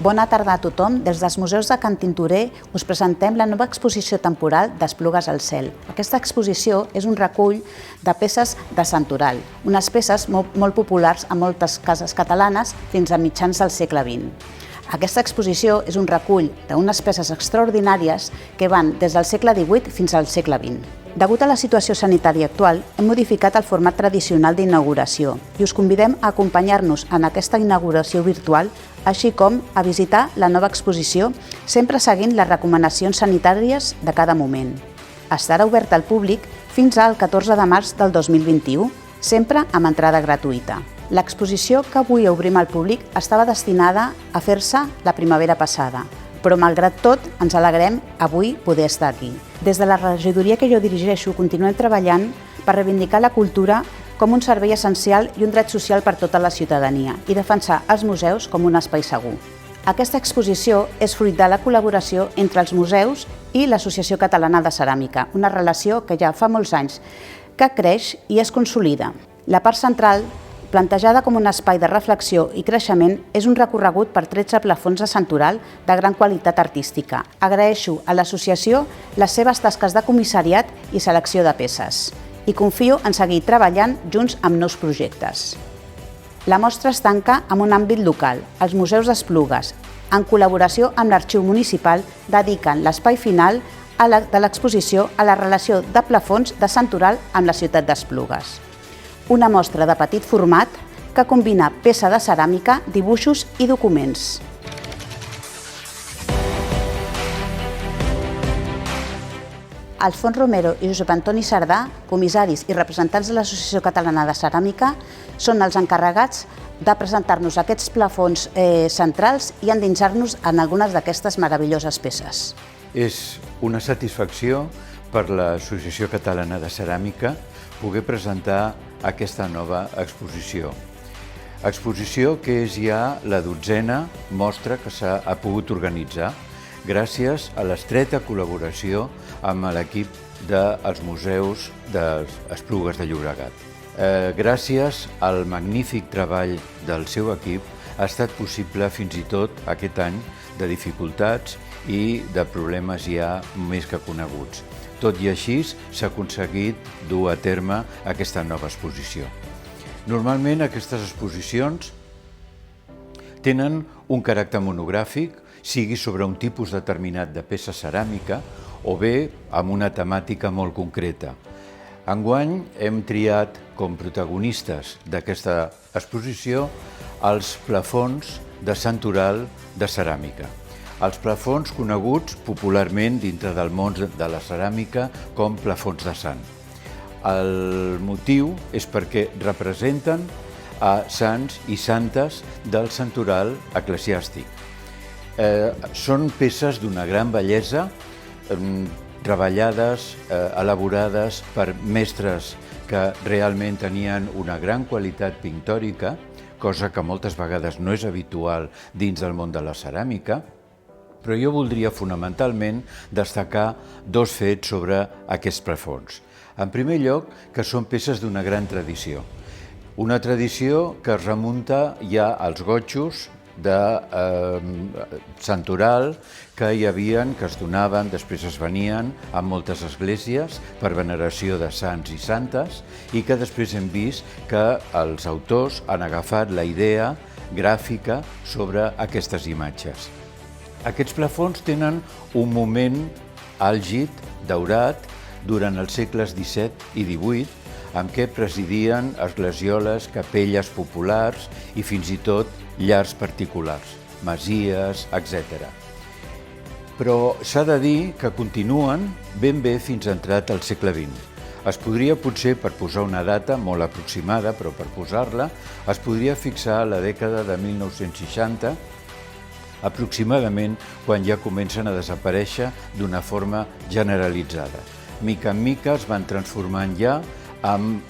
Bona tarda a tothom. Des dels Museus de Can Tintorer us presentem la nova exposició temporal d'Esplugues al cel. Aquesta exposició és un recull de peces de santoral, unes peces molt populars a moltes cases catalanes fins a mitjans del segle XX. Aquesta exposició és un recull d'unes peces extraordinàries que van des del segle XVIII fins al segle XX. Degut a la situació sanitària actual, hem modificat el format tradicional d'inauguració i us convidem a acompanyar-nos en aquesta inauguració virtual, així com a visitar la nova exposició, sempre seguint les recomanacions sanitàries de cada moment. Estarà oberta al públic fins al 14 de març del 2021, sempre amb entrada gratuïta. L'exposició que avui obrim al públic estava destinada a fer-se la primavera passada, però malgrat tot ens alegrem avui poder estar aquí. Des de la regidoria que jo dirigeixo continuem treballant per reivindicar la cultura com un servei essencial i un dret social per tota la ciutadania i defensar els museus com un espai segur. Aquesta exposició és fruit de la col·laboració entre els museus i l'Associació Catalana de Ceràmica, una relació que ja fa molts anys que creix i es consolida. La part central, plantejada com un espai de reflexió i creixement, és un recorregut per 13 plafons de santoral de gran qualitat artística. Agraeixo a l'associació les seves tasques de comissariat i selecció de peces i confio en seguir treballant junts amb nous projectes. La mostra es tanca amb un àmbit local. Els Museus d'Esplugues, en col·laboració amb l'Arxiu Municipal, dediquen l'espai final de l'exposició a la relació de plafons de santoral amb la ciutat d'Esplugues. Una mostra de petit format que combina peça de ceràmica, dibuixos i documents. Alfons Romero i Josep Antoni Sardà, comissaris i representants de l'Associació Catalana de Ceràmica, són els encarregats de presentar-nos aquests plafons centrals i endinsar-nos en algunes d'aquestes meravelloses peces. És una satisfacció per l'Associació Catalana de Ceràmica poder presentar aquesta nova exposició. Exposició que és ja la 12a mostra que s'ha pogut organitzar gràcies a l'estreta col·laboració amb l'equip dels museus d'Esplugues de Llobregat. Gràcies al magnífic treball del seu equip ha estat possible fins i tot aquest any de dificultats i de problemes ja més que coneguts. Tot i així s'ha aconseguit dur a terme aquesta nova exposició. Normalment aquestes exposicions tenen un caràcter monogràfic, sigui sobre un tipus determinat de peça ceràmica o bé amb una temàtica molt concreta. Enguany hem triat com protagonistes d'aquesta exposició els plafons de santoral de ceràmica. Els plafons coneguts popularment dintre del món de la ceràmica com plafons de sant. El motiu és perquè representen a sants i santes del santoral eclesiàstic. Són peces d'una gran bellesa, treballades, elaborades per mestres que realment tenien una gran qualitat pictòrica, cosa que moltes vegades no és habitual dins del món de la ceràmica, però jo voldria fonamentalment destacar dos fets sobre aquests plafons. En primer lloc, que són peces d'una gran tradició. Una tradició que es remunta ja als gotxos de santoral que hi havia, que es donaven, després es venien a moltes esglésies per veneració de sants i santes i que després hem vist que els autors han agafat la idea gràfica sobre aquestes imatges. Aquests plafons tenen un moment àlgid, daurat, durant els segles XVII i XVIII, amb què presidien esglesioles, capelles populars i fins i tot llars particulars, masies, etc. Però s'ha de dir que continuen ben bé fins entrat al segle XX. Es podria, potser, per posar una data molt aproximada, però per posar-la, es podria fixar a la dècada de 1960, aproximadament quan ja comencen a desaparèixer d'una forma generalitzada. Mica en mica es van transformant ja en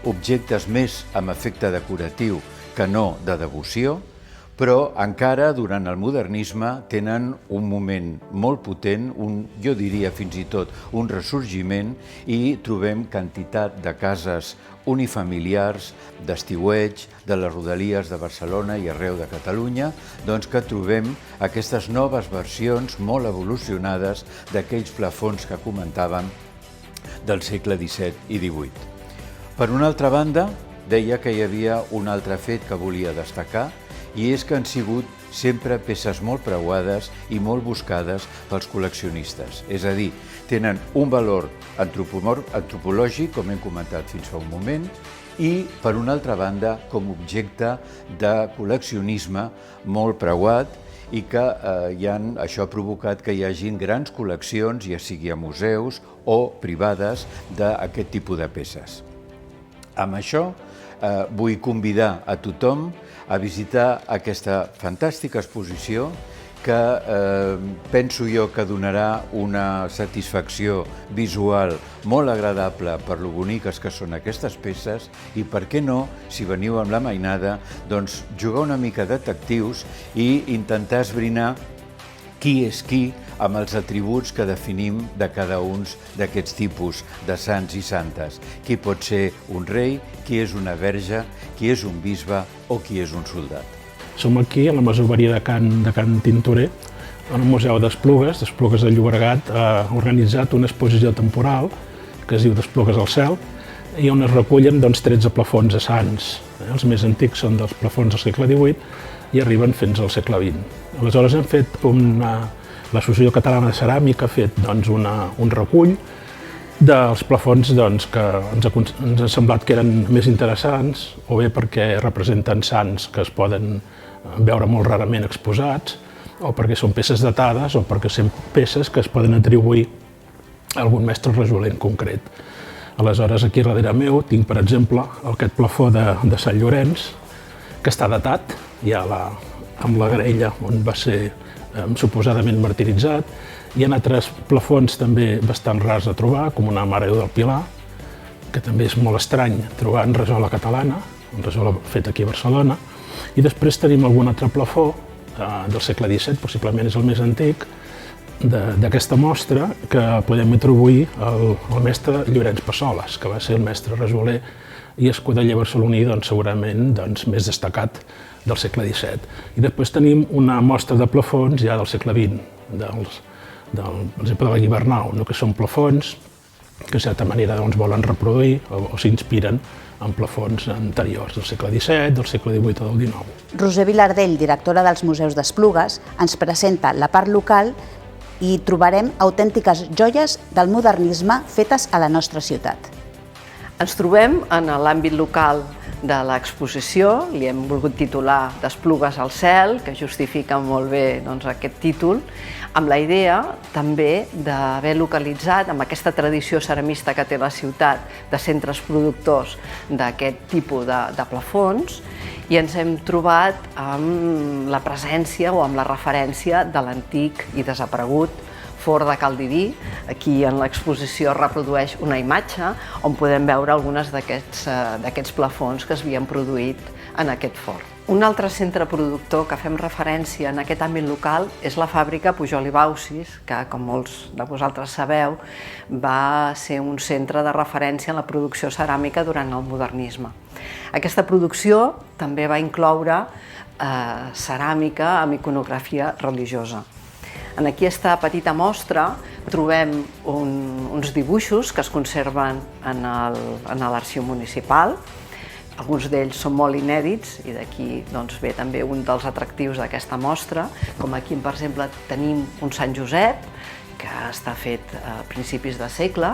objectes més amb efecte decoratiu que no de devoció, però encara durant el modernisme tenen un moment molt potent, jo diria fins i tot un ressorgiment, i trobem quantitat de cases unifamiliars, d'estiueig, de les rodalies de Barcelona i arreu de Catalunya, doncs que trobem aquestes noves versions molt evolucionades d'aquells plafons que comentàvem del segle XVII i XVIII. Per una altra banda, deia que hi havia un altre fet que volia destacar, i és que han sigut sempre peces molt preuades i molt buscades pels col·leccionistes. És a dir, tenen un valor antropològic, com hem comentat fins fa un moment, i, per una altra banda, com a objecte de col·leccionisme molt preuat, i que això ha provocat que hi hagin grans col·leccions, ja sigui a museus o privades, d'aquest tipus de peces. Amb això vull convidar a tothom a visitar aquesta fantàstica exposició que penso jo que donarà una satisfacció visual molt agradable per lo boniques que són aquestes peces i, per què no, si veniu amb la mainada, doncs jugar una mica de detectius i intentar esbrinar qui és qui amb els atributs que definim de cada un d'aquests tipus de sants i santes. Qui pot ser un rei, qui és una verge, qui és un bisbe o qui és un soldat. Som aquí a la masoveria de Can Tintorer, en el Museu d'Esplugues. Esplugues de Llobregat ha organitzat una exposició temporal que es diu d'Esplugues al cel, i on es recullen 13 plafons de sants. Els més antics són dels plafons del segle XVIII i arriben fins al segle XX. Aleshores hem fet l'Associació Catalana de Ceràmica ha fet un recull dels plafons que ens ha semblat que eren més interessants, o bé perquè representen sants que es poden veure molt rarament exposats, o perquè són peces datades, o perquè són peces que es poden atribuir a algun mestre rajoler en concret. Aleshores, aquí darrere meu tinc, per exemple, aquest plafó de Sant Llorenç, que està datat, ja amb la graella on va ser suposadament martiritzat. Hi ha altres plafons també bastant rars de trobar, com una Mare del Pilar, que també és molt estrany trobar en rajola catalana, en rajola fet aquí a Barcelona. I després tenim algun altre plafó del segle XVII, possiblement és el més antic, d'aquesta mostra, que podem atribuir al mestre Llorenç Passoles, que va ser el mestre rajoler i escudeller barceloní segurament més destacat del segle XVII. I després tenim una mostra de plafons ja del segle XX, per exemple de la Guibernau, que són plafons que de certa manera volen reproduir o s'inspiren en plafons anteriors del segle XVII, del segle XVIII o del XIX. Roser Vilardell, directora dels Museus d'Esplugues, ens presenta la part local i trobarem autèntiques joies del modernisme fetes a la nostra ciutat. Ens trobem en l'àmbit local de l'exposició, li hem volgut titular d'Esplugues al cel, que justifica molt bé aquest títol, amb la idea també d'haver localitzat, amb aquesta tradició ceramista que té la ciutat, de centres productors d'aquest tipus de plafons, i ens hem trobat amb la presència o amb la referència de l'antic i desaparegut Forn de Cal Diví. Aquí en l'exposició es reprodueix una imatge on podem veure algunes d'aquests plafons que s'havien produït en aquest forn. Un altre centre productor que fem referència en aquest àmbit local és la fàbrica Pujol i Baucis, que, com molts de vosaltres sabeu, va ser un centre de referència en la producció ceràmica durant el modernisme. Aquesta producció també va incloure ceràmica amb iconografia religiosa. En aquesta petita mostra trobem uns dibuixos que es conserven en l'arxiu municipal. Alguns d'ells són molt inèdits i d'aquí ve també un dels atractius d'aquesta mostra, com aquí, per exemple, tenim un Sant Josep, que està fet a principis de segle,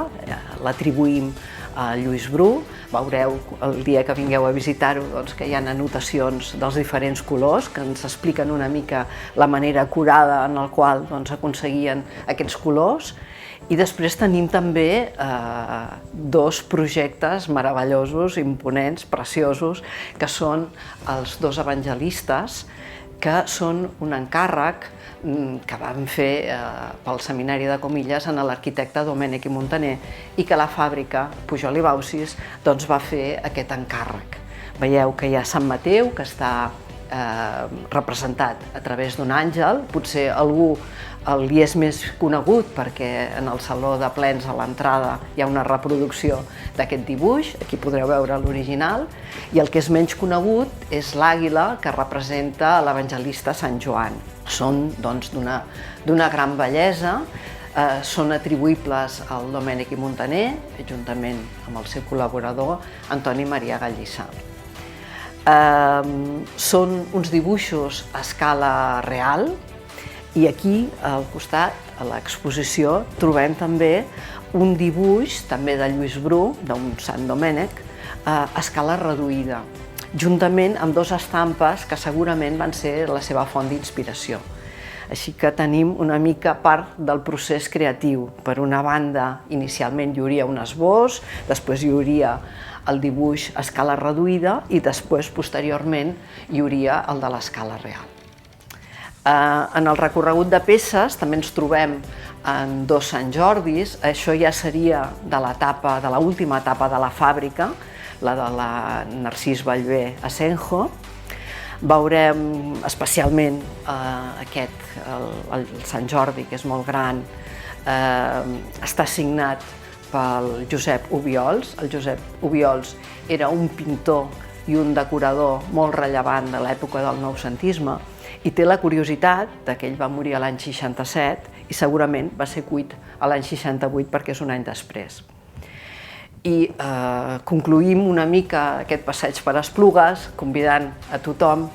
l'atribuïm a Lluís Bru. Veureu el dia que vingueu a visitar-ho que hi ha anotacions dels diferents colors que ens expliquen una mica la manera acurada en la qual aconseguien aquests colors. I després tenim també dos projectes meravellosos, imponents, preciosos, que són els dos evangelistes, que són un encàrrec que vam fer pel Seminari de Comillas a l'arquitecte Domènech i Montaner i que la fàbrica Pujol i Baucis va fer aquest encàrrec. Veieu que hi ha Sant Mateu, que està representat a través d'un àngel. Potser algú li és més conegut perquè en el saló de plens a l'entrada hi ha una reproducció d'aquest dibuix, aquí podreu veure l'original, i el que és menys conegut és l'àguila que representa l'evangelista Sant Joan. Són doncs d'una gran bellesa, són atribuïbles al Domènech i Montaner, juntament amb el seu col·laborador Antoni Maria Gallissà. Són uns dibuixos a escala real i aquí al costat, a l'exposició, trobem també un dibuix també de Lluís Bru, d'un Sant Domènec, a escala reduïda, juntament amb dues estampes que segurament van ser la seva font d'inspiració. Així que tenim una mica part del procés creatiu. Per una banda, inicialment hi hauria un esbós, després hi hauria el dibuix a escala reduïda i després, posteriorment, hi hauria el de l'escala real. En el recorregut de peces també ens trobem en dos Sant Jordis. Això ja seria de l'última etapa de la fàbrica, la de la Narcís Ballbé Asenjo. Veurem especialment el Sant Jordi, que és molt gran, està signat pel Josep Obiols. El Josep Obiols era un pintor i un decorador molt rellevant de l'època del noucentisme i té la curiositat que ell va morir l'any 67 i segurament va ser cuit l'any 68 perquè és un any després. I concluïm una mica aquest passeig per Esplugues, convidant a tothom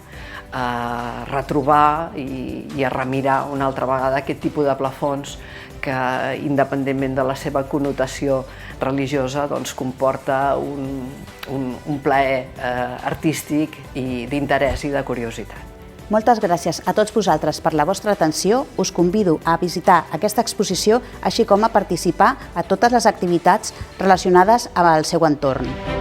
a retrobar i a remirar una altra vegada aquest tipus de plafons que, independentment de la seva connotació religiosa, comporta un plaer artístic i d'interès i de curiositat. Moltes gràcies a tots vosaltres per la vostra atenció. Us convido a visitar aquesta exposició, així com a participar a totes les activitats relacionades amb el seu entorn.